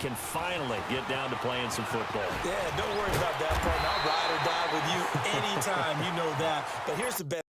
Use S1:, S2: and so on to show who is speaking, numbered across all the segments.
S1: can finally get down to playing some football.
S2: Yeah, don't worry about that part. I'll ride or die with you anytime. You know that. But here's the best.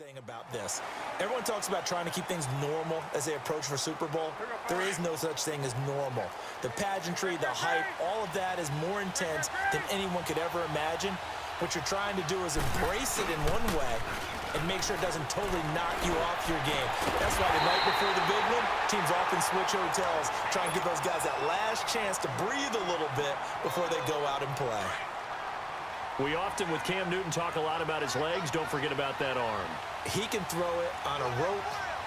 S2: Thing about this. Everyone talks about trying to keep things normal as they approach for Super Bowl. There is no such thing as normal. The pageantry, the hype, all of that is more intense than anyone could ever imagine. What you're trying to do is embrace it in one way and make sure it doesn't totally knock you off your game. That's why the night before the big one, teams often switch hotels, try and give those guys that last chance to breathe a little bit before they go out and play.
S1: We often, with Cam Newton, talk a lot about his legs. Don't forget about that arm.
S2: He can throw it on a rope.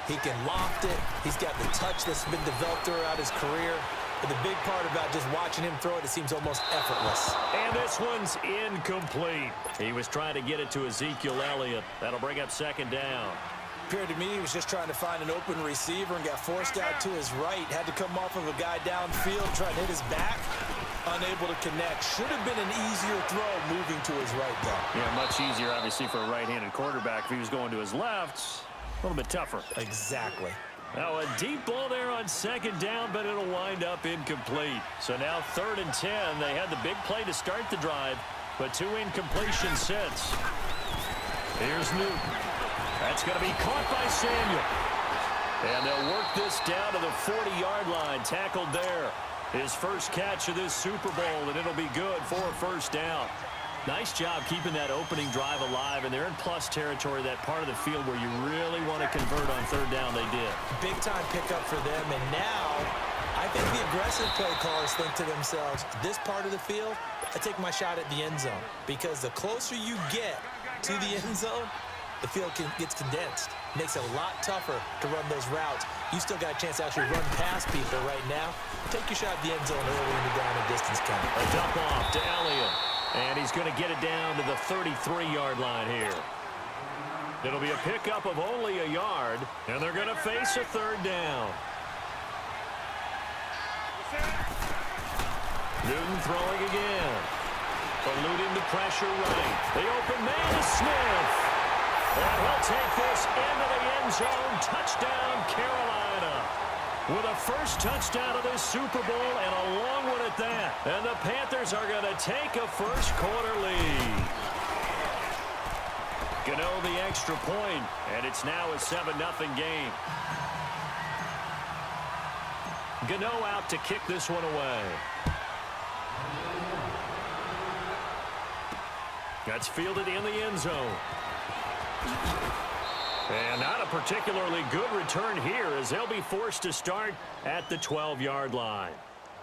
S2: He can loft it. He's got the touch that's been developed throughout his career. But the big part about just watching him throw it seems almost effortless.
S1: And this one's incomplete. He was trying to get it to Ezekiel Elliott. That'll bring up second down.
S2: Appeared to me he was just trying to find an open receiver and got forced out to his right. Had to come off of a guy downfield, trying to hit his back. Unable to connect. Should have been an easier throw moving to his right, though.
S1: Yeah, much easier, obviously, for a right-handed quarterback. If he was going to his left, a little bit tougher.
S2: Exactly.
S1: Now, a deep ball there on second down, but it'll wind up incomplete. So now 3rd and 10. They had the big play to start the drive, but 2 incompletions since. Here's Newton. That's going to be caught by Samuel. And they'll work this down to the 40-yard line. Tackled there. His first catch of this Super Bowl, and it'll be good for a first down. Nice job keeping that opening drive alive, and they're in plus territory, that part of the field where you really want to convert on 3rd down. They did.
S2: Big-time pickup for them, and now I think the aggressive play callers think to themselves, this part of the field, I take my shot at the end zone, because the closer you get to the end zone, the field gets condensed. Makes it a lot tougher to run those routes. You still got a chance to actually run past people right now. Take your shot at the end zone early in the down and distance count.
S1: A dump off to Elliott. And he's going to get it down to the 33-yard line here. It'll be a pickup of only a yard, and they're going to face a 3rd down. Newton throwing again. Eluding the pressure right. The open man is Smith. And he'll take this into the end zone. Touchdown, Carolina. With a first touchdown of this Super Bowl and a long one at that. And the Panthers are going to take a first-quarter lead. Gano the extra point, and it's now a 7-0 game. Gano out to kick this one away. That's fielded in the end zone. And not a particularly good return here as they'll be forced to start at the 12-yard line.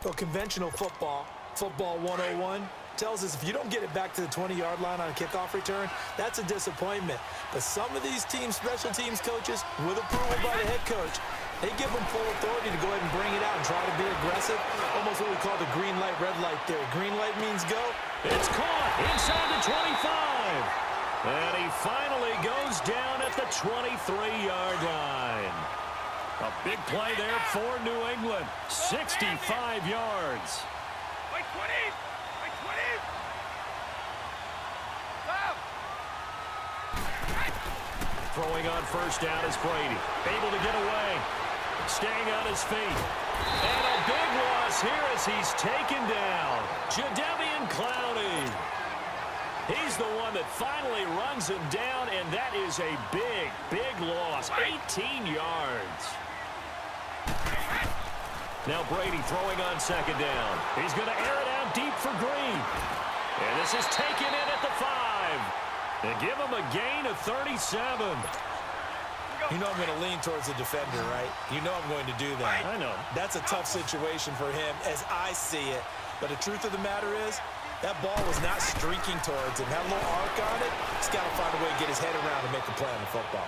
S2: Well, conventional football 101, tells us if you don't get it back to the 20-yard line on a kickoff return, that's a disappointment. But some of these teams, special teams coaches, with approval by the head coach, they give them full authority to go ahead and bring it out and try to be aggressive. Almost what we call the green light, red light theory. Green light means go.
S1: It's caught inside the 25. And he finally goes down at the 23-yard line. A big play there for New England. 65 yards.
S3: Wait, 20! Wait, 20!
S1: Throwing on first down is Brady. Able to get away. Staying on his feet. And a big loss here as he's taken down. Jadeveon Clowney. He's the one that finally runs him down, and that is a big, big loss. 18 yards. Now Brady throwing on second down. He's going to air it out deep for Green. And this is taken in at the 5. They give him a gain of 37.
S2: You know I'm going to lean towards the defender, right? You know I'm going to do that.
S1: I know.
S2: That's a tough situation for him as I see it. But the truth of the matter is, that ball was not streaking towards him. Had a little arc on it. He's got to find a way to get his head around and make a play on the football.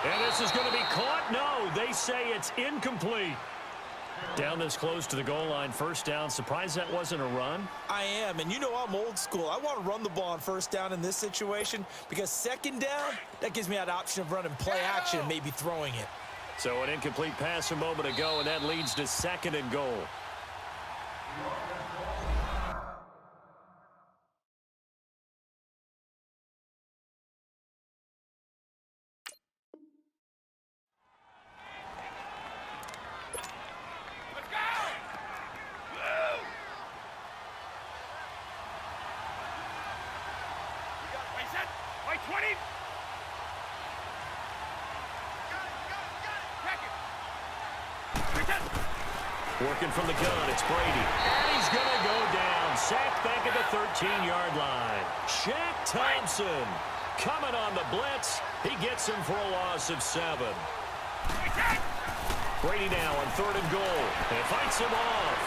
S1: And this is going to be caught. No, they say it's incomplete. Down this close to the goal line, first down. Surprised that wasn't a run?
S2: I am, and you know I'm old school. I want to run the ball on first down in this situation because second down, that gives me that option of running play action and maybe throwing it.
S1: So an incomplete pass a moment ago, and that leads to second and goal.
S3: Let's go! Woo! We got it. Wait, set. Wait, 20. Check it. Wait, set.
S1: Working from the gun, it's Brady. And he's going to go down. Sacked back at the 13-yard line. Shaq Thompson coming on the blitz. He gets him for a loss of 7.
S3: Wait, set.
S1: Brady now on third and goal. And fights him off.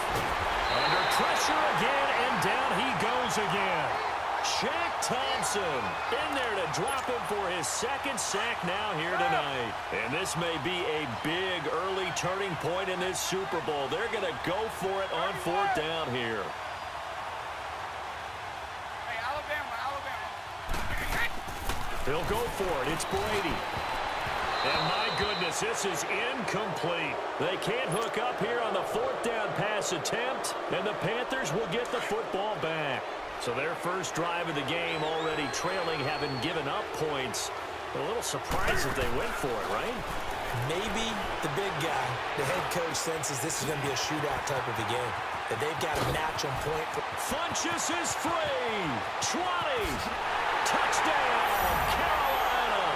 S1: Under pressure again, and down he goes again. Shaq Thompson in there to drop him for his second sack now here tonight. And this may be a big early turning point in this Super Bowl. They're going to go for it on fourth down here.
S3: Hey, Alabama.
S1: He'll go for it. It's Brady. And my goodness, this is incomplete. They can't hook up here on the fourth down pass attempt, and the Panthers will get the football back. So their first drive of the game already trailing, having given up points. A little surprised that they went for it, right?
S2: Maybe the big guy, the head coach, senses this is going to be a shootout type of a game, that they've got a match on point.
S1: Funchess is free. 20. Touchdown, Carolina.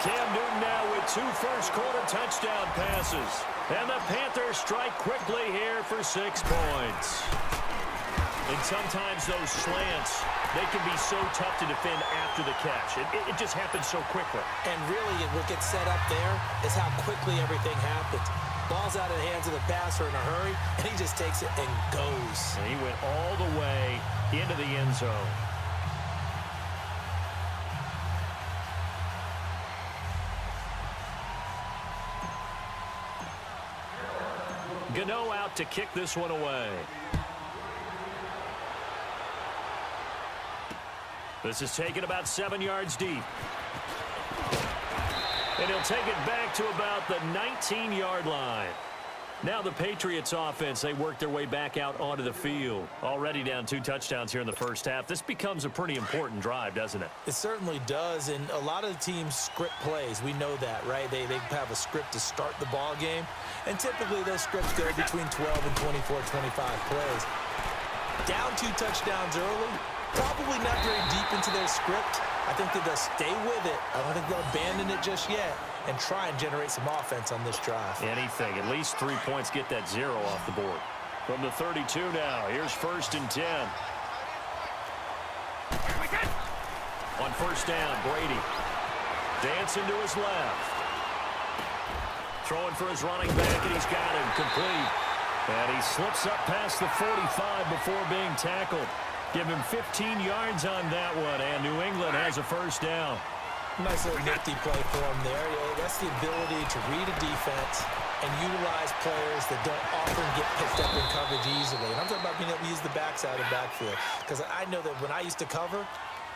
S1: Cam Newton now with 2 first-quarter touchdown passes. And the Panthers strike quickly here for 6 points. And sometimes those slants, they can be so tough to defend after the catch. It just happens so quickly.
S2: And really, what gets set up there is how quickly everything happens. Ball's out of the hands of the passer in a hurry, and he just takes it and goes.
S1: And he went all the way into the end zone. Gano out to kick this one away. This is taken about 7 yards deep. And he'll take it back to about the 19-yard line. Now the Patriots offense, they work their way back out onto the field. Already down 2 touchdowns here in the first half. This becomes a pretty important drive, doesn't it?
S2: It certainly does, and a lot of the teams script plays. We know that, right? They have a script to start the ball game, and typically those scripts go between 12 and 24, 25 plays. Down 2 touchdowns early, probably not very deep into their script. I think that they'll stay with it. I don't think they'll abandon it just yet and try and generate some offense on this drive.
S1: Anything. At least 3 points, get that 0 off the board. From the 32 now, here's 1st and 10. On first down, Brady. Dancing to his left. Throwing for his running back, and he's got him complete. And he slips up past the 45 before being tackled. Give him 15 yards on that one, and New England has a first down.
S2: Nice little nifty play for him there. Yeah, that's the ability to read a defense and utilize players that don't often get picked up in coverage easily. And I'm talking about being able to use the backside of the backfield. Because I know that when I used to cover,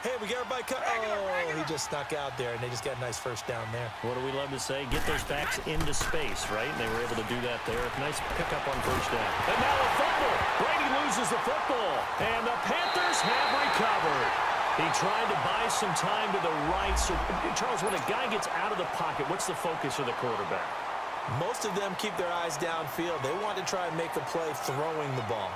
S2: hey, we got everybody oh, he just snuck out there, and they just got a nice first down there.
S1: What do we love to say? Get those backs into space, right? And they were able to do that there. Nice pickup on first down. And now a fumble. Brady loses the football, and the Panthers have recovered. He tried to buy some time to the right. So, Charles, when a guy gets out of the pocket, what's the focus of the quarterback?
S2: Most of them keep their eyes downfield. They want to try and make a play throwing the ball.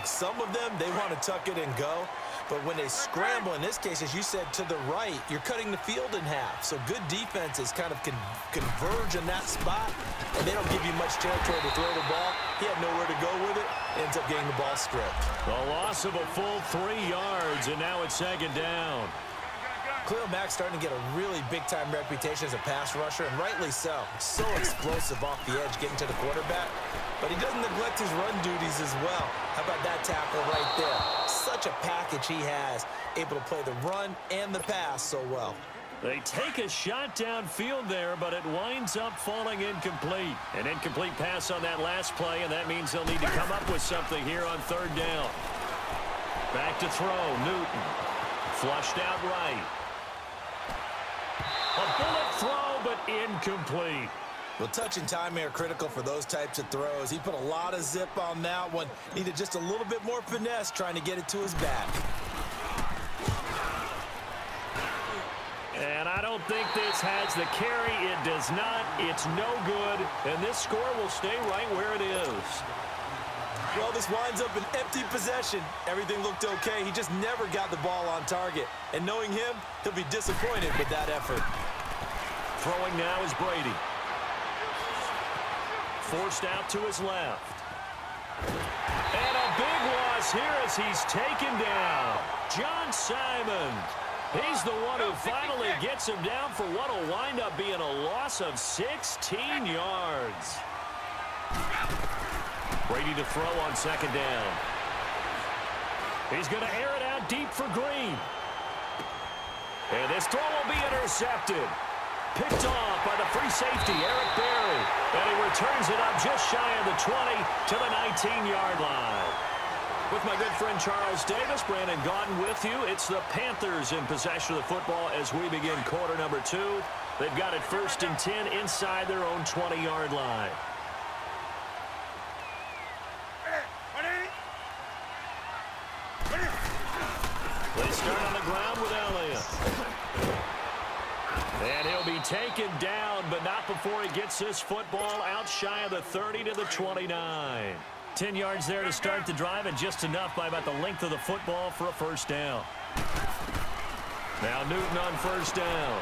S2: Some of them, they want to tuck it and go. But when they scramble, in this case, as you said, to the right, you're cutting the field in half. So good defenses kind of converge in that spot, and they don't give you much territory to throw the ball. He had nowhere to go with it. Ends up getting the ball stripped.
S1: A loss of a full 3 yards, and now it's second down.
S2: Khalil Mack's starting to get a really big-time reputation as a pass rusher, and rightly so. So explosive off the edge getting to the quarterback. But he doesn't neglect his run duties as well. How about that tackle right there? Such a package he has, able to play the run and the pass so well.
S1: They take a shot downfield there, but it winds up falling incomplete. An incomplete pass on that last play, and that means they'll need to come up with something here on third down. Back to throw, Newton. Flushed out right. A bullet throw, but incomplete.
S2: Well, touch and timing are critical for those types of throws. He put a lot of zip on that one. Needed just a little bit more finesse trying to get it to his back.
S1: And I don't think this has the carry. It does not. It's no good. And this score will stay right where it is.
S2: Well, this winds up an empty possession. Everything looked okay. He just never got the ball on target. And knowing him, he'll be disappointed with that effort.
S1: Throwing now is Brady. Forced out to his left. And a big loss here as he's taken down. John Simon. He's the one who finally gets him down for what will wind up being a loss of 16 yards. Brady to throw on second down. He's going to air it out deep for Green. And this throw will be intercepted. Picked off by the free safety, Eric Berry. And he returns it up just shy of the 20 to the 19-yard line. With my good friend Charles Davis, Brandon Gaudin with you. It's the Panthers in possession of the football as we begin quarter number 2. They've got it 1st and 10 inside their own 20-yard line. They start on the ground with Elliott. And he'll be taken down, but not before he gets this football out shy of the 30 to the 29. 10 yards there to start the drive, and just enough by about the length of the football for a first down. Now Newton on first down.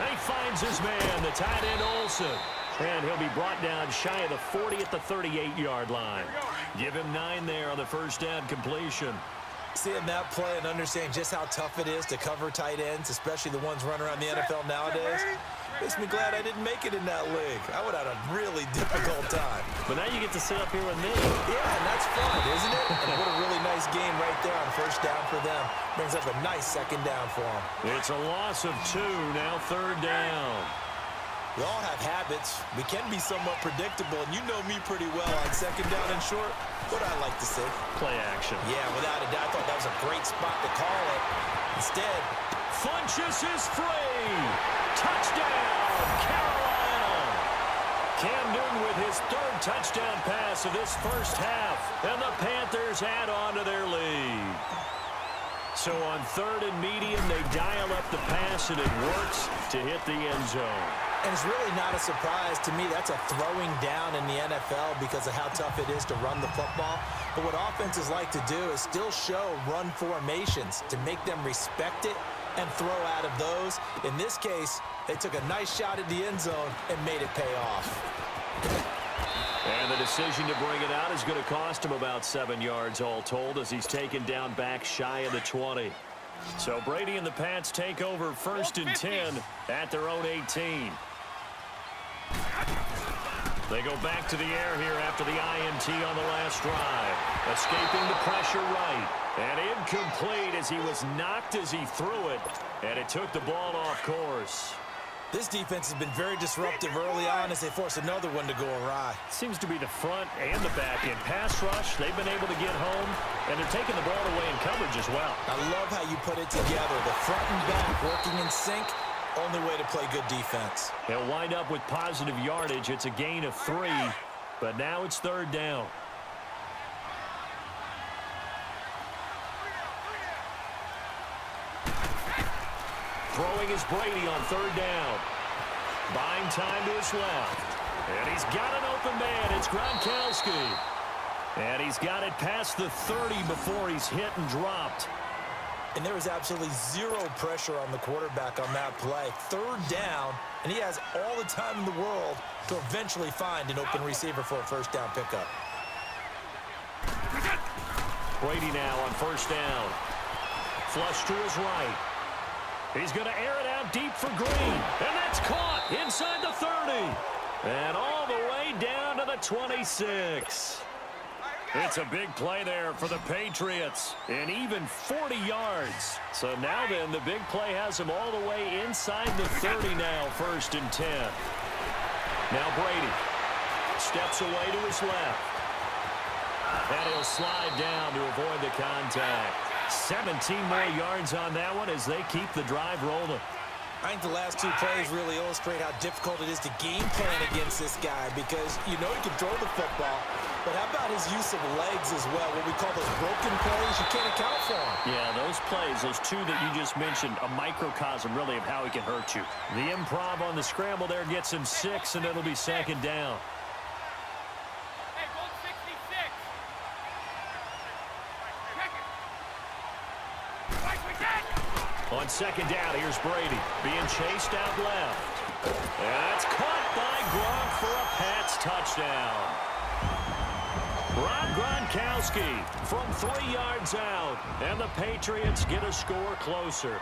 S1: And he finds his man, the tight end Olsen. And he'll be brought down shy of the 40 at the 38-yard line. Give him 9 there on the first down completion.
S2: Seeing that play and understanding just how tough it is to cover tight ends, especially the ones running around the NFL nowadays, makes me glad I didn't make it in that league. I would have had a really difficult time.
S1: But now you get to sit up here with me.
S2: Yeah, and that's fun, isn't it? And what a really nice game right there on first down for them. Brings up a nice second down for them.
S1: It's a loss of 2, now third down.
S2: We all have habits. We can be somewhat predictable, and you know me pretty well on second down and short. What I like to say?
S1: Play action.
S2: Yeah, without a doubt. I thought that was a great spot to call it. Instead,
S1: Funchess is free. Touchdown, Carolina. Cam Newton with his 3rd touchdown pass of this first half. And the Panthers add on to their lead. So on 3rd and medium, they dial up the pass, and it works to hit the end zone.
S2: and it's really not a surprise to me. That's a throwing down in the NFL because of how tough it is to run the football. But what offenses like to do is still show run formations to make them respect it and throw out of those. In this case, they took a nice shot at the end zone and made it pay off.
S1: And the decision to bring it out is going to cost him about 7 yards all told as he's taken down back shy of the 20. So Brady and the Pats take over 1st and 10 at their own 18. They go back to the air here after the INT on the last drive. Escaping the pressure right. And incomplete as he was knocked as he threw it. And it took the ball off course.
S2: This defense has been very disruptive early on as they force another one to go awry.
S1: Seems to be the front and the back end. Pass rush, they've been able to get home, and they're taking the ball away in coverage as well.
S2: I love how you put it together. The front and back working in sync, only way to play good defense.
S1: They'll wind up with positive yardage. It's a gain of 3, but now it's 3rd down. Throwing is Brady on 3rd down. Buying time to his left. And he's got an open man. It's Gronkowski. And he's got it past the 30 before he's hit and dropped.
S2: And there was absolutely zero pressure on the quarterback on that play. 3rd down, and he has all the time in the world to eventually find an open receiver for a 1st down pickup.
S1: Brady now on 1st down. Flush to his right. He's going to air it out deep for Green. And that's caught inside the 30. And all the way down to the 26. It's a big play there for the Patriots, and even 40 yards. So now then, the big play has him all the way inside the 30 now, 1st and 10. Now Brady steps away to his left. And he'll slide down to avoid the contact. 17 more yards on that one as they keep the drive rolling.
S2: I think the last 2 plays really illustrate how difficult it is to game plan against this guy because you know he can throw the football, but how about his use of legs as well, what we call those broken plays? You can't account for them.
S1: Yeah, those plays, those 2 that you just mentioned, a microcosm really of how he can hurt you. The improv on the scramble there gets him 6, and it'll be 2nd down.
S3: Hey, goal 66. Check it. Right, we did.
S1: On 2nd down, here's Brady being chased out left. And that's caught by Gronk for a Pats touchdown. Rob Gronkowski from 3 yards out, and the Patriots get a score closer.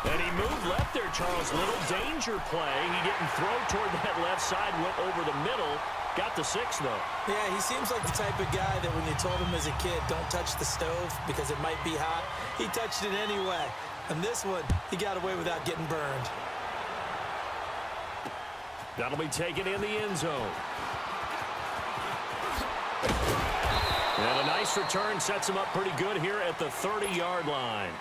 S1: And he moved left there, Charles. Little danger play. He didn't throw toward that left side, went over the middle. Got the 6, though.
S2: Yeah, he seems like the type of guy that when you told him as a kid, don't touch the stove because it might be hot, he touched it anyway. And this one, he got away without getting burned.
S1: That'll be taken in the end zone. And a nice return sets him up pretty good here at the 30-yard line.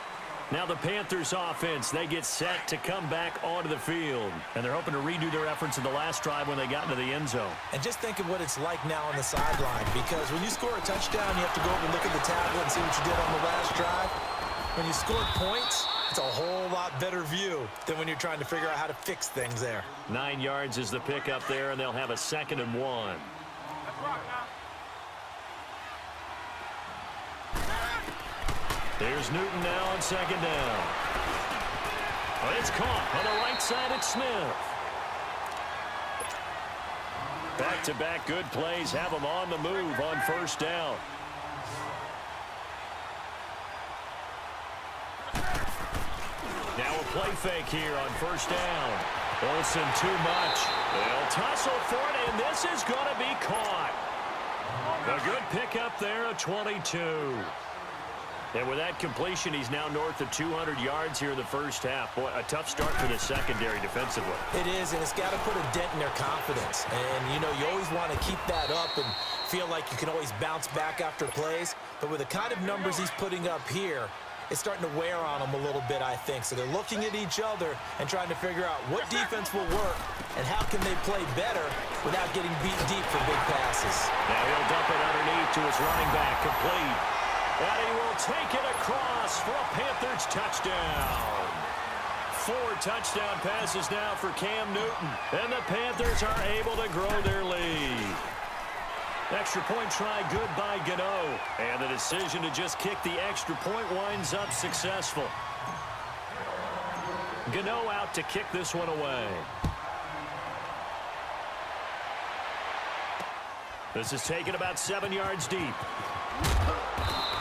S1: Now the Panthers offense, they get set to come back onto the field. And they're hoping to redo their efforts in the last drive when they got into the end zone.
S2: And just think of what it's like now on the sideline, because when you score a touchdown, you have to go over and look at the tablet and see what you did on the last drive. When you score points, it's a whole lot better view than when you're trying to figure out how to fix things there.
S1: 9 yards is the pickup there, and they'll have a 2nd and 1.
S3: Let's rock now.
S1: There's Newton now on 2nd down. Oh, it's caught on the right side at Smith. Back-to-back good plays have them on the move on 1st down. Now a play fake here on 1st down. Olsen too much. They'll tussle for it, and this is going to be caught. A good pickup there, a 22. And with that completion, he's now north of 200 yards here in the 1st half. Boy, a tough start for the secondary defensively.
S2: It is, and it's got to put a dent in their confidence. And, you know, you always want to keep that up and feel like you can always bounce back after plays. But with the kind of numbers he's putting up here, it's starting to wear on them a little bit, I think. So they're looking at each other and trying to figure out what defense will work and how can they play better without getting beat deep for big passes.
S1: Now he'll dump it underneath to his running back, complete. And he will take it across for a Panthers touchdown. 4 touchdown passes now for Cam Newton. And the Panthers are able to grow their lead. Extra point try good by Gano. And the decision to just kick the extra point winds up successful. Gano out to kick this one away. This is taken about 7 yards deep.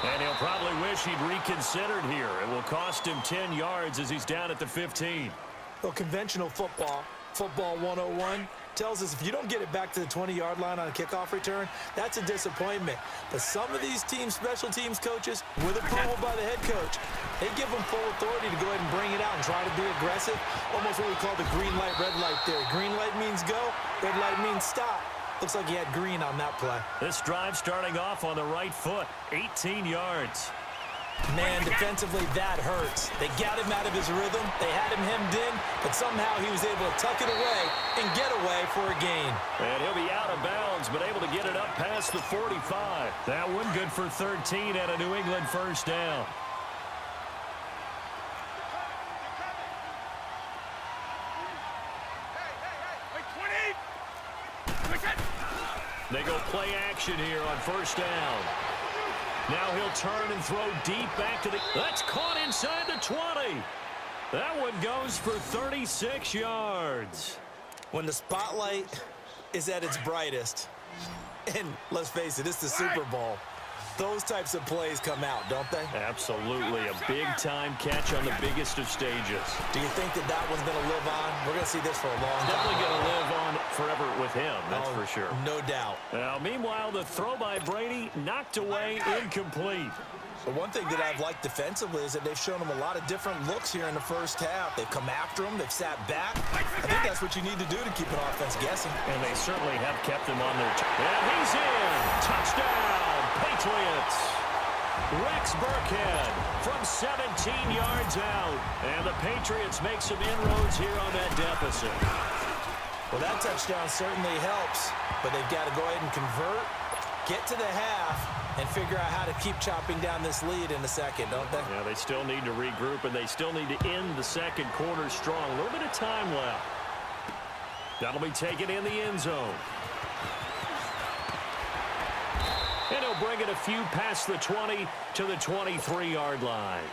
S1: And he'll probably wish he'd reconsidered here. It will cost him 10 yards as he's down at the 15.
S2: Well, conventional football 101, tells us if you don't get it back to the 20-yard line on a kickoff return, that's a disappointment. But some of these teams, special teams coaches, with approval by the head coach, they give them full authority to go ahead and bring it out and try to be aggressive. Almost what we call the green light, red light theory. Green light means go, red light means stop. Looks like he had green on that play.
S1: This drive starting off on the right foot, 18 yards.
S2: Man, defensively, that hurts. They got him out of his rhythm. They had him hemmed in, but somehow he was able to tuck it away and get away for a gain.
S1: And he'll be out of bounds, but able to get it up past the 45. That one good for 13 at a New England 1st down. They go play action here on 1st down. Now he'll turn and throw deep back to the... That's caught inside the 20. That one goes for 36 yards.
S2: When the spotlight is at its brightest, and let's face it, it's the Super Bowl, Those types of plays come out, don't they?
S1: Absolutely. A big-time catch on the biggest of stages.
S2: Do you think that one's going to live on? We're going to see this for a long time.
S1: Definitely going to live on forever with him, that's for sure.
S2: No doubt.
S1: Now, meanwhile, the throw by Brady knocked away, incomplete.
S2: But one thing that I've liked defensively is that they've shown them a lot of different looks here in the first half. They've come after them. They've sat back. I think that's what you need to do to keep an offense guessing.
S1: And they certainly have kept them on their and he's in. Touchdown, Patriots. Rex Burkhead from 17 yards out. And the Patriots make some inroads here on that deficit.
S2: Well, that touchdown certainly helps, but they've got to go ahead and convert, get to the half, and figure out how to keep chopping down this lead in the second, don't they?
S1: Yeah, they still need to regroup, and they still need to end the second quarter strong. A little bit of time left. That'll be taken in the end zone. And he'll bring it a few past the 20 to the 23-yard line.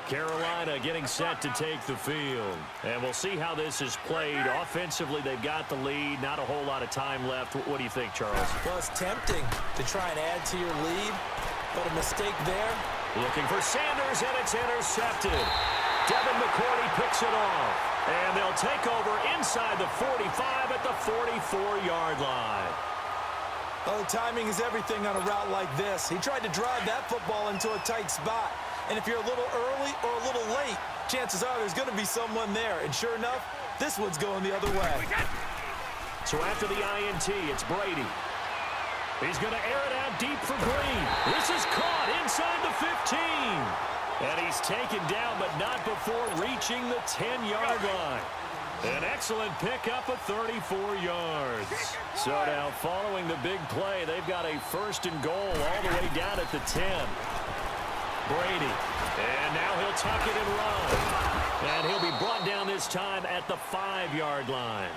S1: Carolina getting set to take the field. And we'll see how this is played. Offensively, they've got the lead. Not a whole lot of time left. What do you think, Charles?
S2: Well, it's tempting to try and add to your lead, but a mistake there.
S1: Looking for Sanders, and it's intercepted. Devin McCourty picks it off. And they'll take over inside the 45 at the 44-yard line.
S2: Oh, timing is everything on a route like this. He tried to drive that football into a tight spot. And if you're a little early or a little late, chances are there's going to be someone there. And sure enough, this one's going the other way.
S1: So after the INT, it's Brady. He's going to air it out deep for Green. This is caught inside the 15. And he's taken down, but not before reaching the 10-yard line. An excellent pickup of 34 yards. So now following the big play, they've got a first and goal all the way down at the 10. Brady, and now he'll tuck it and run. And he'll be brought down this time at the 5-yard line.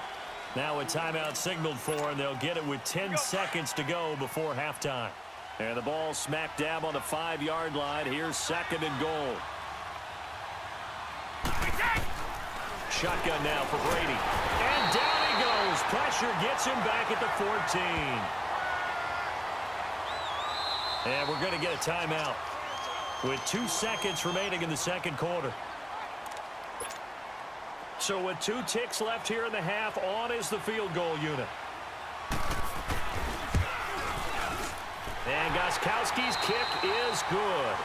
S1: Now a timeout signaled for, and they'll get it with 10 seconds to go before halftime. And the ball smack dab on the 5-yard line. Here's second and goal. Shotgun now for Brady. And down he goes. Pressure gets him back at the 14. And we're going to get a timeout with 2 seconds remaining in the second quarter. So with 2 ticks left here in the half, on is the field goal unit. And Gostkowski's kick is good.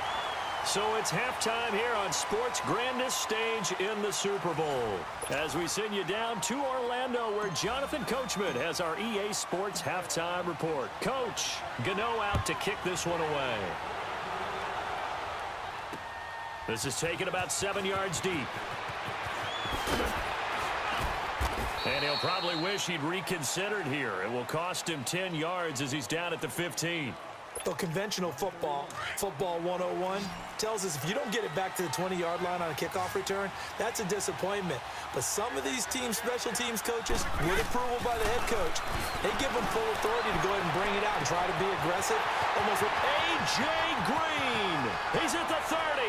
S1: So it's halftime here on sports' grandest stage in the Super Bowl. As we send you down to Orlando, where Jonathan Coachman has our EA Sports halftime report. Coach, Gano out to kick this one away. This is taken about 7 yards deep. And he'll probably wish he'd reconsidered here. It will cost him 10 yards as he's down at the 15.
S2: Well, conventional football 101, tells us if you don't get it back to the 20-yard line on a kickoff return, that's a disappointment. But some of these teams, special teams coaches, with approval by the head coach, they give them full authority to go ahead and bring it out and try to be aggressive. Almost with
S1: A.J. Green. He's at the 30,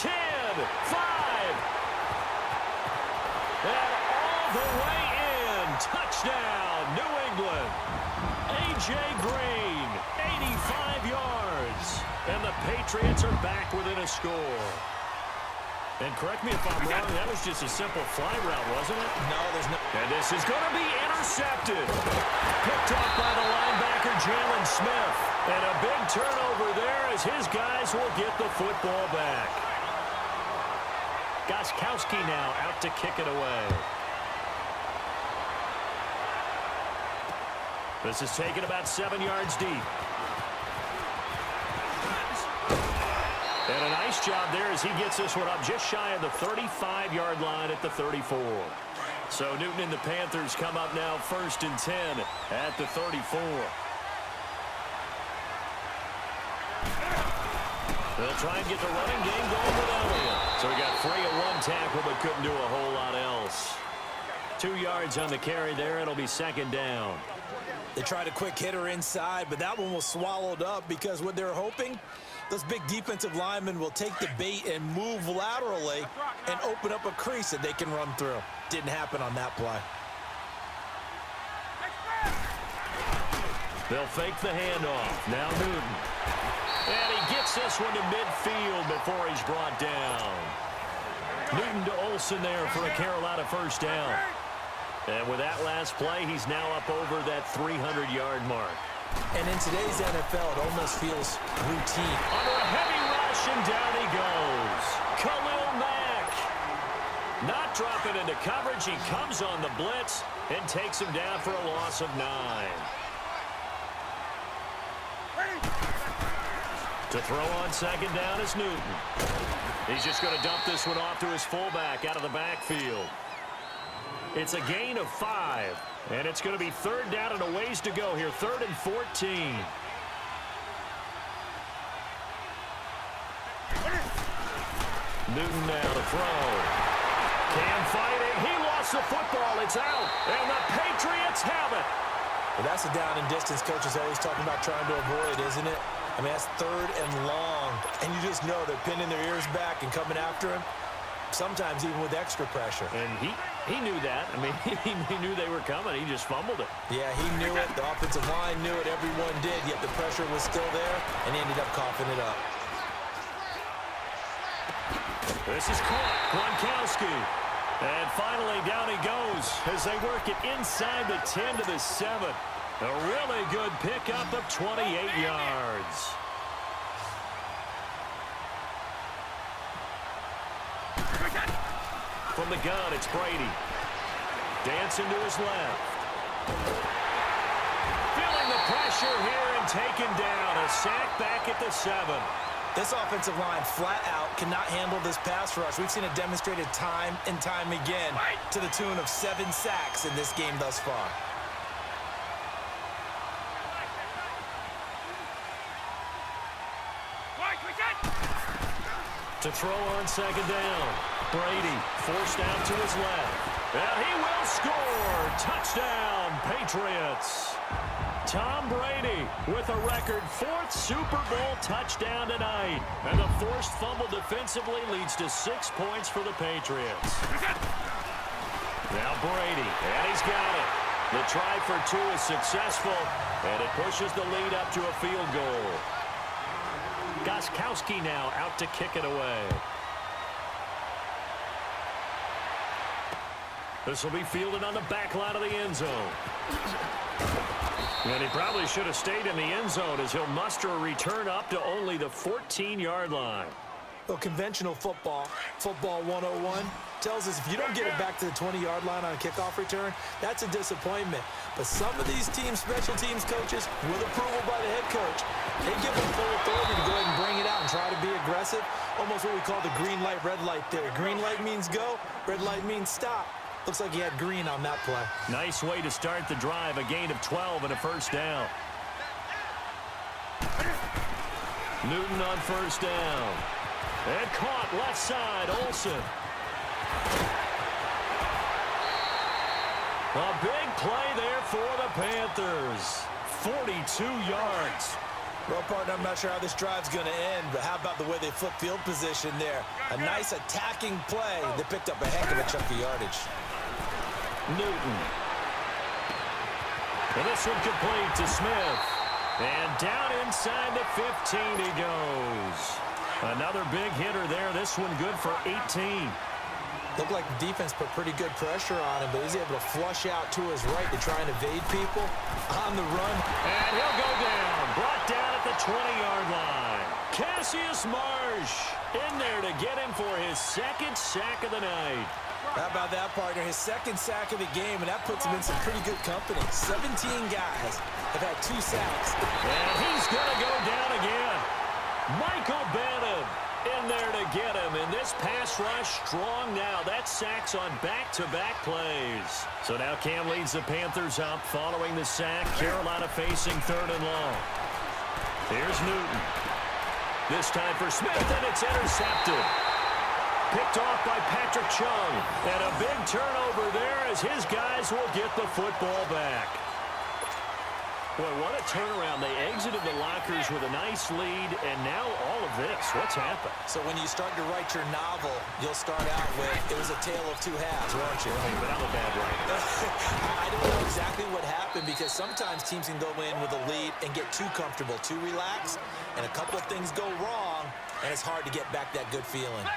S1: 10, 5. And all the way in. Touchdown, New England. A.J. Green, 85 yards. And the Patriots are back within a score. And correct me if I'm wrong, that was just a simple fly route, wasn't it?
S2: No, there's no.
S1: And this is going to be intercepted. Picked off by the linebacker, Jalen Smith. And a big turnover there as his guys will get the football back. Gostkowski now out to kick it away. This is taken about 7 yards deep. And a nice job there as he gets this one up just shy of the 35-yard line at the 34. So Newton and the Panthers come up now first and 10 at the 34. They'll try and get the running game going with Elliott. So he got free at one tackle but couldn't do a whole lot else. 2 yards on the carry there. It'll be second down.
S2: They tried a quick hitter inside, but that one was swallowed up because what they're hoping, those big defensive linemen will take the bait and move laterally and open up a crease that they can run through. Didn't happen on that play.
S1: They'll fake the handoff. Now Newton. And he gets this one to midfield before he's brought down. Newton to Olsen there for a Carolina first down. And with that last play, he's now up over that 300-yard mark.
S2: And in today's NFL, it almost feels routine.
S1: Under a heavy rush, and down he goes. Khalil Mack. Not dropping into coverage. He comes on the blitz and takes him down for a loss of 9. To throw on second down is Newton. He's just going to dump this one off to his fullback out of the backfield. It's a gain of 5, and it's going to be third down and a ways to go here, 3rd and 14. Newton now to throw. Cam fighting. He lost the football. It's out, and the Patriots have it.
S2: Well, that's a down and distance coach is always talking about trying to avoid, isn't it? I mean, that's 3rd and long, and you just know they're pinning their ears back and coming after him, sometimes even with extra pressure.
S1: And he knew that. I mean, he knew they were coming. He just fumbled it.
S2: Yeah, he knew it. The offensive line knew it. Everyone did, yet the pressure was still there, and he ended up coughing it up.
S1: This is caught. Gronkowski. And finally, down he goes as they work it inside the 10 to the 7. A really good pickup of 28 yards. From the gun, it's Brady. Dancing to his left. Feeling the pressure here and taken down. A sack back at the 7.
S2: This offensive line flat out cannot handle this pass rush. We've seen it demonstrated time and time again to the tune of 7 sacks in this game thus far.
S1: To throw on second down. Brady forced out to his left. And he will score. Touchdown, Patriots. Tom Brady with a record 4th Super Bowl touchdown tonight. And the forced fumble defensively leads to 6 points for the Patriots. Now Brady, and he's got it. The try for 2 is successful, and it pushes the lead up to a field goal. Gostkowski now out to kick it away. This will be fielded on the back line of the end zone. And he probably should have stayed in the end zone as he'll muster a return up to only the 14-yard line.
S2: Well, conventional football 101, tells us if you don't get it back to the 20-yard line on a kickoff return, that's a disappointment. But some of these teams, special teams coaches, with approval by the head coach, they give them full authority to go ahead and bring it out and try to be aggressive. Almost what we call the green light, red light theory. Green light means go, red light means stop. Looks like he had green on that play.
S1: Nice way to start the drive. A gain of 12 and a first down. Newton on first down. And caught left side, Olsen. A big play there for the Panthers. 42 yards.
S2: Well, partner, I'm not sure how this drive's going to end, but how about the way they flip field position there? A nice attacking play that picked up a heck of a chunk of yardage.
S1: Newton. And this one complete to Smith. And down inside the 15 he goes. Another big hitter there. This one good for 18.
S2: Looked like the defense put pretty good pressure on him, but he's able to flush out to his right to try and evade people on the run.
S1: And he'll go down. Brought down at the 20-yard line. Cassius Marsh in there to get him for his 2nd sack of the night.
S2: How about that, partner? His 2nd sack of the game, and that puts him in some pretty good company. 17 guys have had 2 sacks.
S1: And he's going to go down again. Michael Bannon in there to get him. And this pass rush strong now. That sacks on back-to-back plays. So now Cam leads the Panthers up following the sack. Carolina facing 3rd and long. Here's Newton. This time for Smith, and it's intercepted. Picked off by Patrick Chung. And a big turnover there as his guys will get the football back. Boy, what a turnaround. They exited the lockers with a nice lead, and now all of this. What's happened?
S2: So when you start to write your novel, you'll start out with, it was a tale of two halves, won't you?
S1: Right, but I'm a bad writer.
S2: I don't know exactly what happened because sometimes teams can go in with a lead and get too comfortable, too relaxed, and a couple of things go wrong, and it's hard to get back that good feeling.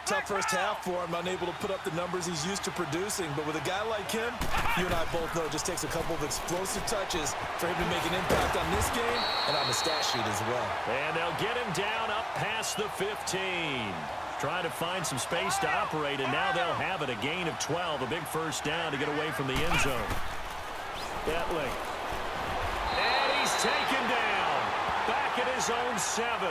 S4: Tough first half for him, unable to put up the numbers he's used to producing. But with a guy like him, you and I both know it just takes a couple of explosive touches for him to make an impact on this game and on the stat sheet as well.
S1: And they'll get him down up past the 15. Trying to find some space to operate, and now they'll have it. A gain of 12, a big first down to get away from the end zone. Etling. And he's taken down. Back at his own 7.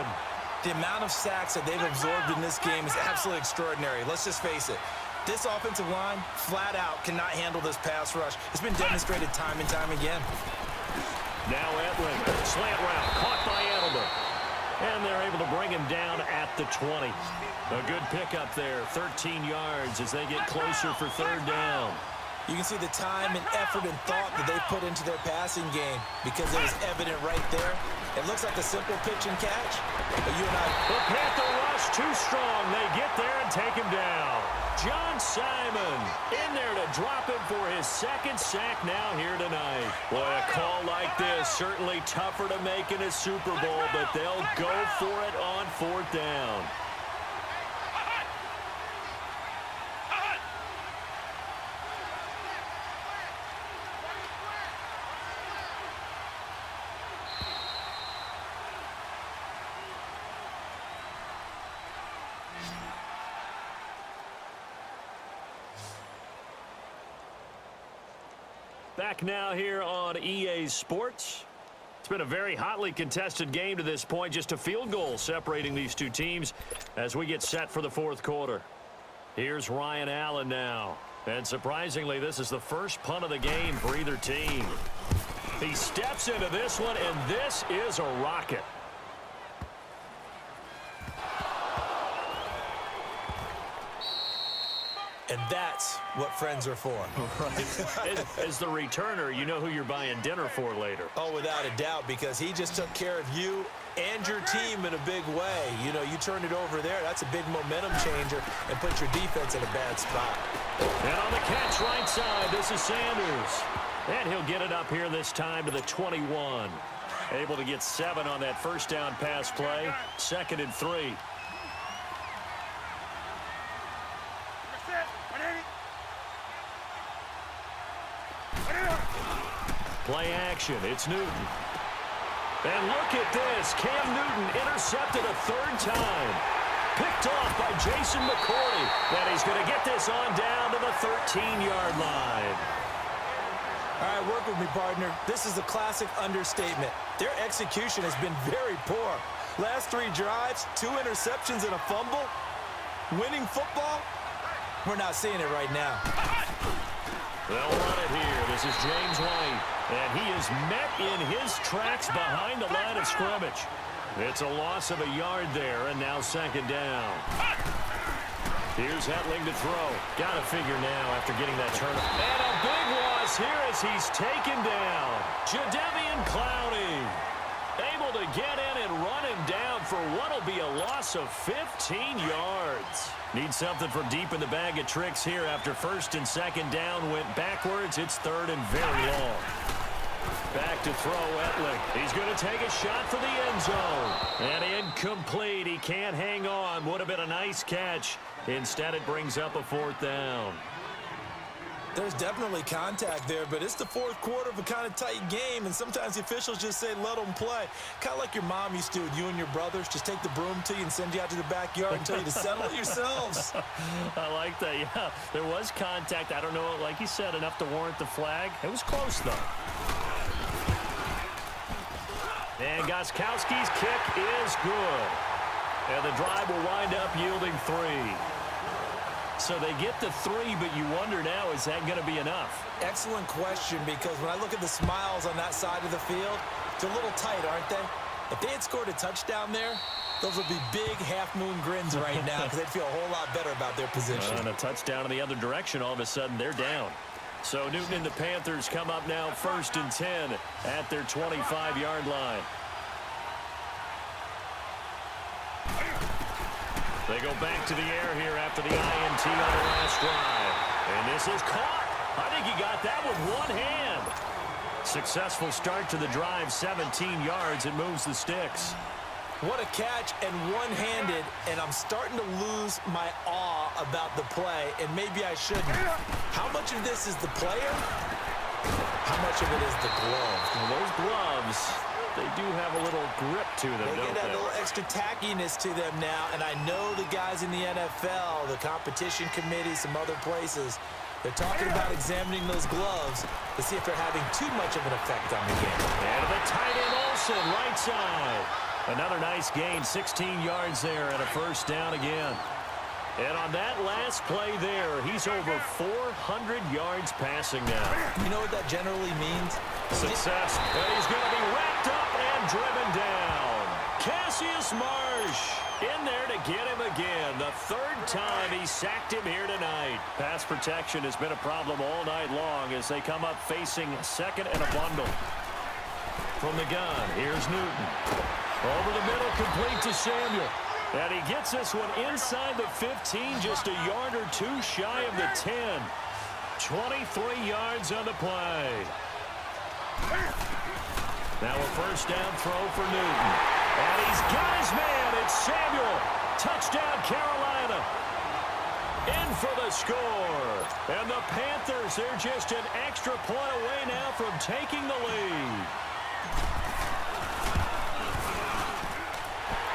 S2: The amount of sacks that they've absorbed in this game is absolutely extraordinary. Let's just face it. This offensive line, flat out, cannot handle this pass rush. It's been demonstrated time and time again.
S1: Now Etling, slant route, caught by Edelman. And they're able to bring him down at the 20. A good pickup there, 13 yards as they get closer for third down.
S2: You can see the time and effort and thought that they put into their passing game because it was evident right there. It looks like a simple pitch and catch, but you and I...
S1: The Panther rush too strong. They get there and take him down. John Simon in there to drop him for his second sack now here tonight. Boy, a call like this certainly tougher to make in a Super Bowl, but they'll go for it on fourth down. Back now here on EA Sports. It's been a very hotly contested game to this point. Just a field goal separating these two teams as we get set for the fourth quarter. Here's Ryan Allen now. And surprisingly, this is the first punt of the game for either team. He steps into this one, and this is a rocket.
S2: And that's what friends are for.
S1: Right. As the returner, you know who you're buying dinner for later.
S2: Oh, without a doubt, because he just took care of you and your team in a big way. You know, you turn it over there, that's a big momentum changer and puts your defense in a bad spot.
S1: And on the catch right side, this is Sanders. And he'll get it up here this time to the 21. Able to get 7 on that first down pass play. 2nd and 3. Play action. It's Newton. And look at this. Cam Newton intercepted a 3rd time. Picked off by Jason McCourty. And he's going to get this on down to the 13-yard line.
S2: All right, work with me, partner. This is a classic understatement. Their execution has been very poor. Last 3 drives, 2 interceptions and a fumble. Winning football? We're not seeing it right now.
S1: They'll run it here. This is James White. And he is met in his tracks behind the line of scrimmage. It's a loss of a yard there, and now 2nd down. Here's Etling to throw. Got to figure now after getting that turn. And a big loss here as he's taken down. Jadeveon Clowney able to get in and run him down for what will be a loss of 15 yards. Need something from deep in the bag of tricks here after 1st and 2nd down went backwards. It's 3rd and very long. Back to throw Etling. He's going to take a shot for the end zone. And incomplete. He can't hang on. Would have been a nice catch. Instead, it brings up a 4th down.
S2: There's definitely contact there, but it's the 4th quarter of a kind of tight game, and sometimes the officials just say, let them play. Kind of like your mom used to with you and your brothers. Just take the broom to you and send you out to the backyard and tell you to settle it yourselves.
S1: I like that, yeah. There was contact. I don't know, like you said, enough to warrant the flag. It was close, though. And Gostkowski's kick is good. And the drive will wind up yielding 3. So they get the 3, but you wonder now, is that going to be enough?
S2: Excellent question, because when I look at the smiles on that side of the field, they're a little tight, aren't they? If they had scored a touchdown there, those would be big half-moon grins right now because they'd feel a whole lot better about their position.
S1: And a touchdown in the other direction, all of a sudden they're down. So Newton and the Panthers come up now 1st and 10 at their 25-yard line. They go back to the air here after the INT on the last drive. And this is caught. I think he got that with one hand. Successful start to the drive, 17 yards. It moves the sticks.
S2: What a catch, and one-handed, and I'm starting to lose my awe about the play, and maybe I shouldn't. How much of this is the player? How much of it is the glove?
S1: Well, those gloves, they do have a little grip to them,
S2: They
S1: don't
S2: get
S1: they?
S2: a little extra tackiness to them now, and I know the guys in the NFL, the competition committee, some other places, they're talking about examining those gloves to see if they're having too much of an effect on the game.
S1: And the tight end Olsen, right side. Another nice gain, 16 yards there and a first down again. And on that last play there, he's over 400 yards passing now.
S2: You know what that generally means?
S1: Success, and he's going to be wrapped up and driven down. Cassius Marsh in there to get him again. The third time he sacked him here tonight. Pass protection has been a problem all night long as they come up facing second and a bundle. From the gun, here's Newton. Over the middle, complete to Samuel. And he gets this one inside the 15, just a yard or two shy of the 10. 23 yards on the play. Now a first down throw for Newton. And he's got his man. It's Samuel. Touchdown, Carolina. In for the score. And the Panthers, they're just an extra point away now from taking the lead.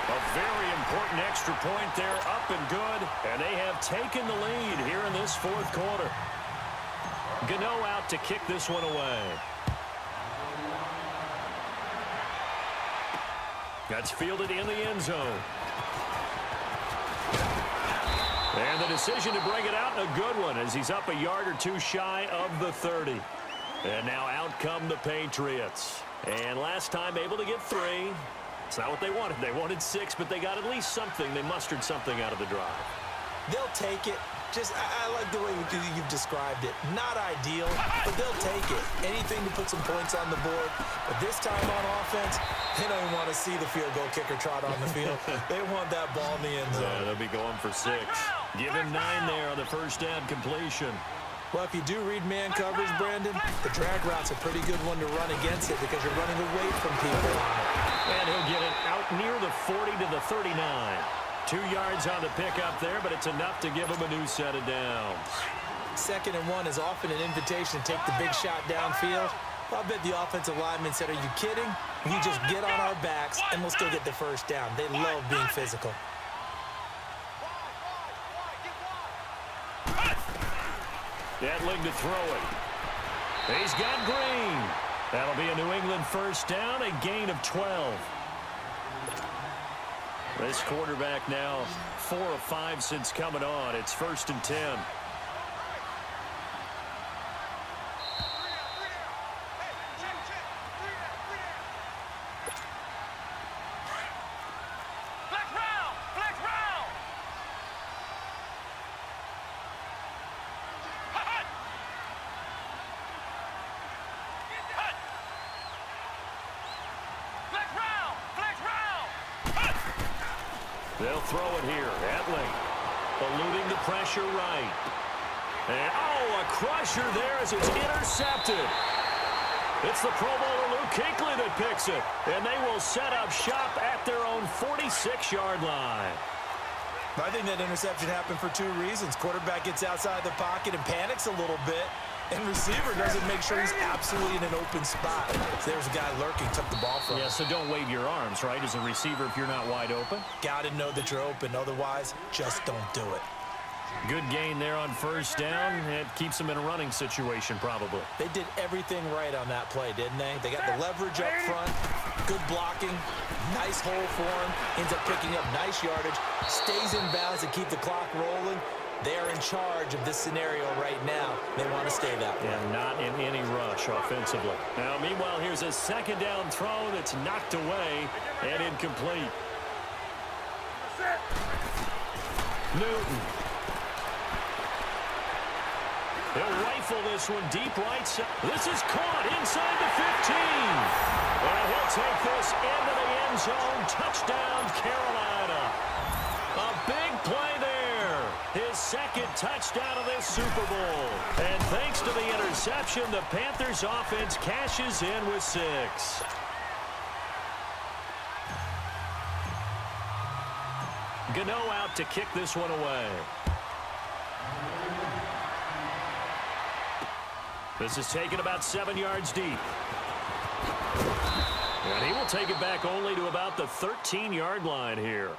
S1: A very important extra point there, up and good. And they have taken the lead here in this fourth quarter. Gano out to kick this one away. That's fielded in the end zone. And the decision to bring it out, a good one, as he's up a yard or two shy of the 30. And now out come the Patriots. And last time able to get 3. It's not what they wanted. They wanted 6, but they got at least something. They mustered something out of the drive.
S2: They'll take it. Just, I like the way you've described it. Not ideal, but they'll take it. Anything to put some points on the board. But this time on offense, they don't even want to see the field goal kicker trot on the field. They want that ball in the end zone.
S1: Yeah, they'll be going for 6. Give him 9 there on the first down completion.
S2: Well, if you do read man coverage, Brandon, the drag route's a pretty good one to run against it because you're running away from people on it.
S1: And he'll get it out near the 40 to the 39. 2 yards on the pickup there, but it's enough to give him a new set of downs.
S2: 2nd and 1 is often an invitation to take the big shot downfield. Well, I bet the offensive lineman said, are you kidding? You just get on our backs and we'll still get the first down. They love being physical.
S1: Edling to throw it. He's got Green. That'll be a New England first down, a gain of 12. This quarterback now 4 of 5 since coming on. It's 1st and 10. They'll throw it here. Edling eluding the pressure right. And, oh, a crusher there as it's intercepted. It's the Pro Bowler Luke Kuechly that picks it. And they will set up shop at their own 46-yard line.
S2: I think that interception happened for 2 reasons. Quarterback gets outside the pocket and panics a little bit. And receiver doesn't make sure he's absolutely in an open spot. So there's a guy lurking, took the ball from him.
S1: Yeah, so don't wave your arms, right, as a receiver if you're not wide open.
S2: Got to know that you're open. Otherwise, just don't do it.
S1: Good gain there on first down. It keeps them in a running situation, probably.
S2: They did everything right on that play, didn't they? They got the leverage up front, good blocking, nice hole for him, ends up picking up nice yardage, stays in bounds to keep the clock rolling. They are in charge of this scenario right now. They want to stay that way.
S1: And not in any rush offensively. Now, meanwhile, here's a second down throw that's knocked away and incomplete. Newton. He'll rifle this one deep right side. This is caught inside the 15. And he'll take this into the end zone. Touchdown, Carolina. A big play there. His second touchdown of this Super Bowl. And thanks to the interception, the Panthers offense cashes in with 6. Gano out to kick this one away. This is taken about 7 yards deep. And he will take it back only to about the 13-yard line here.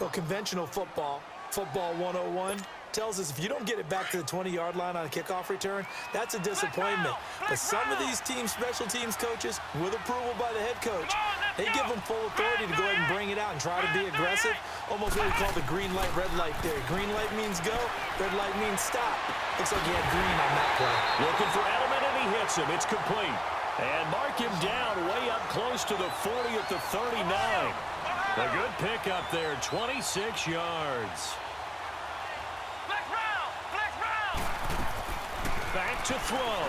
S2: Well, conventional football 101, tells us if you don't get it back to the 20-yard line on a kickoff return, that's a disappointment. But some of these teams, special teams coaches, with approval by the head coach, they give them full authority to go ahead and bring it out and try to be aggressive. Almost what we call the green light, red light theory. Green light means go, red light means stop. Looks like he had green on that play.
S1: Looking for Edelman, and he hits him. It's complete. And mark him down way up close to the 40 at the 39. A good pickup there, 26 yards. Back to throw.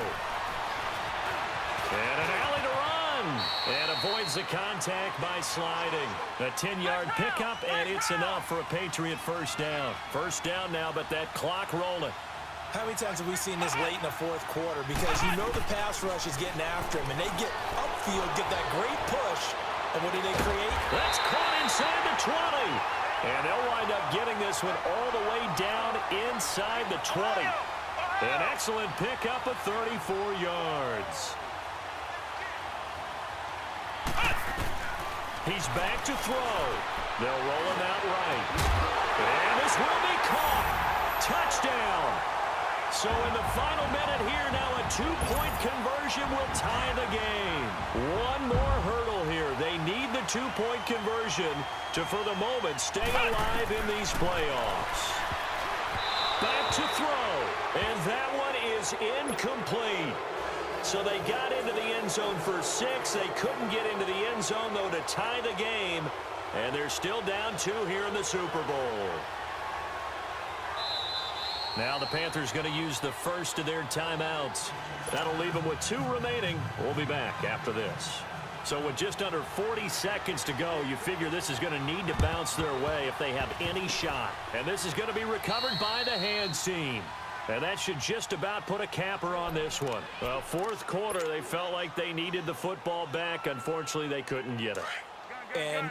S1: And an alley to run. And avoids the contact by sliding. A 10-yard pickup, and it's enough for a Patriot first down. First down now, but that clock rolling.
S2: How many times have we seen this late in the fourth quarter? Because you know the pass rush is getting after him, and they get upfield, get that great push. And what do they create?
S1: That's caught inside the 20. And they'll wind up getting this one all the way down inside the 20. An excellent pickup of 34 yards. He's back to throw. They'll roll him out right. And this will be caught. Touchdown. So in the final minute here, now a 2-point conversion will tie the game. One more hurdle here. They need the 2-point conversion to, for the moment, stay alive in these playoffs. Back to throw. And that one is incomplete. So they got into the end zone for 6. They couldn't get into the end zone, though, to tie the game. And they're still down 2 here in the Super Bowl. Now the Panthers going to use the first of their timeouts. That'll leave them with 2 remaining. We'll be back after this. So with just under 40 seconds to go, you figure this is going to need to bounce their way if they have any shot. And this is going to be recovered by the hands team. And that should just about put a capper on this one. Well, fourth quarter, they felt like they needed the football back. Unfortunately, they couldn't get it.
S2: And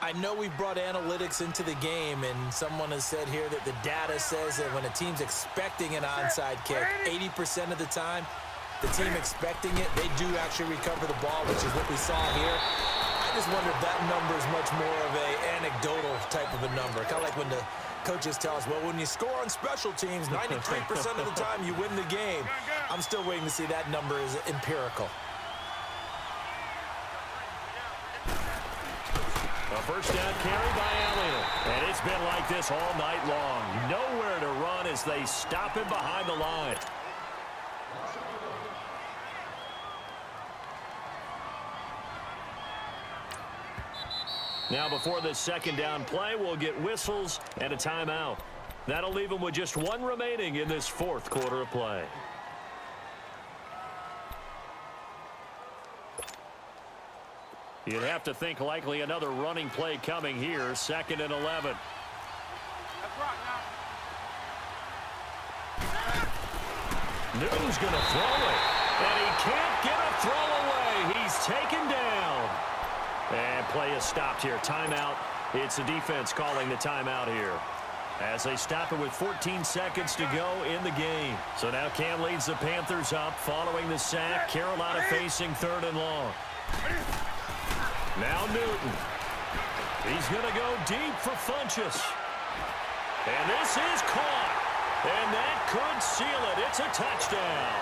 S2: I know we've brought analytics into the game, and someone has said here that the data says that when a team's expecting an onside kick, 80% of the time, the team expecting it, they do actually recover the ball, which is what we saw here. I just wonder if that number is much more of an anecdotal type of a number. Kind of like when the coaches tell us, well, when you score on special teams, 93% of the time you win the game. I'm still waiting to see that number is empirical.
S1: A first down carry by Allen. And it's been like this all night long. Nowhere to run as they stop him behind the line. Now before this second down play, we'll get whistles and a timeout. That'll leave them with just 1 remaining in this fourth quarter of play. You'd have to think likely another running play coming here, 2nd and 11. Newton's going to throw it, and he can't get a throw away. He's taken down. And play is stopped here. Timeout. It's the defense calling the timeout here as they stop it with 14 seconds to go in the game. So now Cam leads the Panthers up following the sack. Carolina facing 3rd and long. Now Newton. He's going to go deep for Funchess. And this is caught. And that could seal it. It's a touchdown.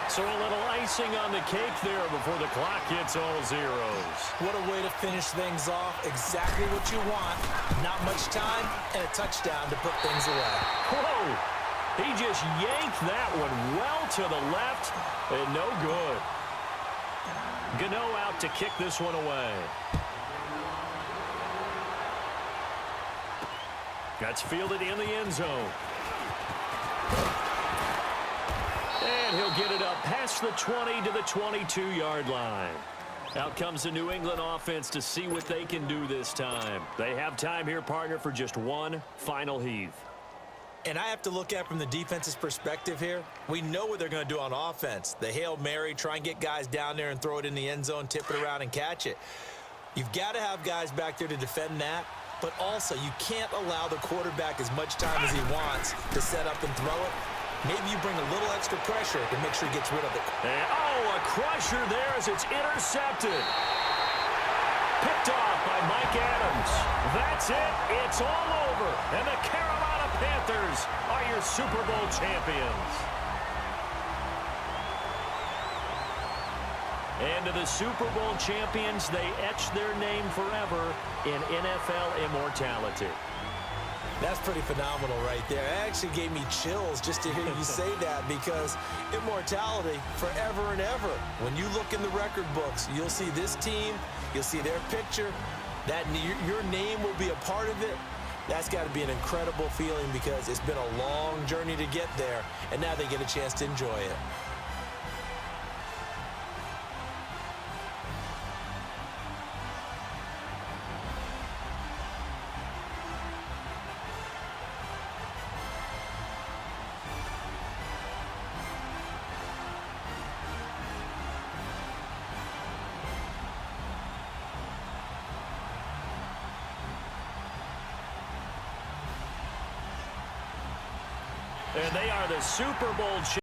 S1: So a little icing on the cake there before the clock hits all zeros.
S2: What a way to finish things off. Exactly what you want. Not much time and a touchdown to put things away.
S1: Whoa! He just yanked that one well to the left and no good. Gano out to kick this one away. That's fielded in the end zone. And he'll get it up past the 20 to the 22-yard line. Out comes the New England offense to see what they can do this time. They have time here, partner, for just one final heave.
S2: And I have to look at it from the defense's perspective here. We know what they're going to do on offense. The Hail Mary, try and get guys down there and throw it in the end zone, tip it around and catch it. You've got to have guys back there to defend that. But also, you can't allow the quarterback as much time as he wants to set up and throw it. Maybe you bring a little extra pressure to make sure he gets rid of it.
S1: And, a crusher there as it's intercepted. Picked off by Mike Adams. That's it. It's all over. And the Carolina Panthers are your Super Bowl champions. And to the Super Bowl champions, they etch their name forever in NFL immortality.
S2: That's pretty phenomenal right there. It actually gave me chills just to hear you say that, because immortality forever and ever. When you look in the record books, you'll see this team, you'll see their picture, that your name will be a part of it. That's got to be an incredible feeling, because it's been a long journey to get there, and now they get a chance to enjoy it.
S1: And they are the Super Bowl champions.